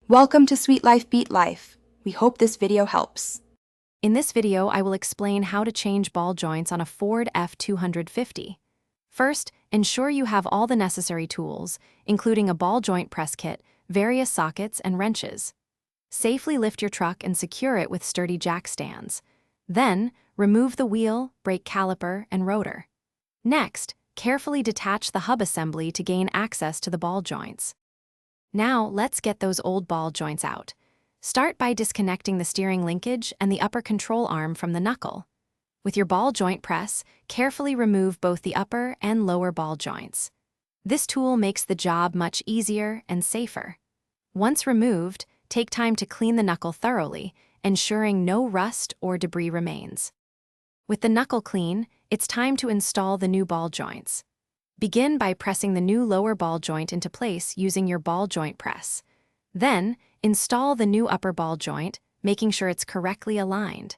Welcome to Sweet Life Beat Life. We hope this video helps. In this video, I will explain how to change ball joints on a Ford F250. First, ensure you have all the necessary tools, including a ball joint press kit, various sockets, and wrenches. Safely lift your truck and secure it with sturdy jack stands. Then, remove the wheel, brake caliper, and rotor. Next, carefully detach the hub assembly to gain access to the ball joints. Now, let's get those old ball joints out. Start by disconnecting the steering linkage and the upper control arm from the knuckle. With your ball joint press, carefully remove both the upper and lower ball joints. This tool makes the job much easier and safer. Once removed, take time to clean the knuckle thoroughly, ensuring no rust or debris remains. With the knuckle clean, it's time to install the new ball joints. Begin by pressing the new lower ball joint into place using your ball joint press. Then, install the new upper ball joint, making sure it's correctly aligned.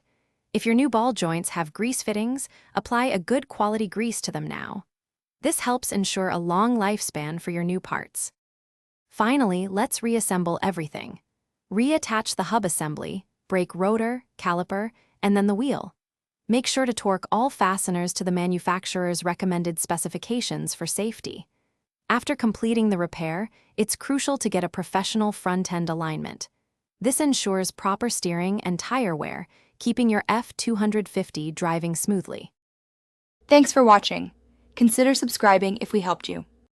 If your new ball joints have grease fittings, apply a good quality grease to them now. This helps ensure a long lifespan for your new parts. Finally, let's reassemble everything. Reattach the hub assembly, brake rotor, caliper, and then the wheel. Make sure to torque all fasteners to the manufacturer's recommended specifications for safety. After completing the repair, it's crucial to get a professional front-end alignment. This ensures proper steering and tire wear, keeping your F250 driving smoothly. Thanks for watching. Consider subscribing if we helped you.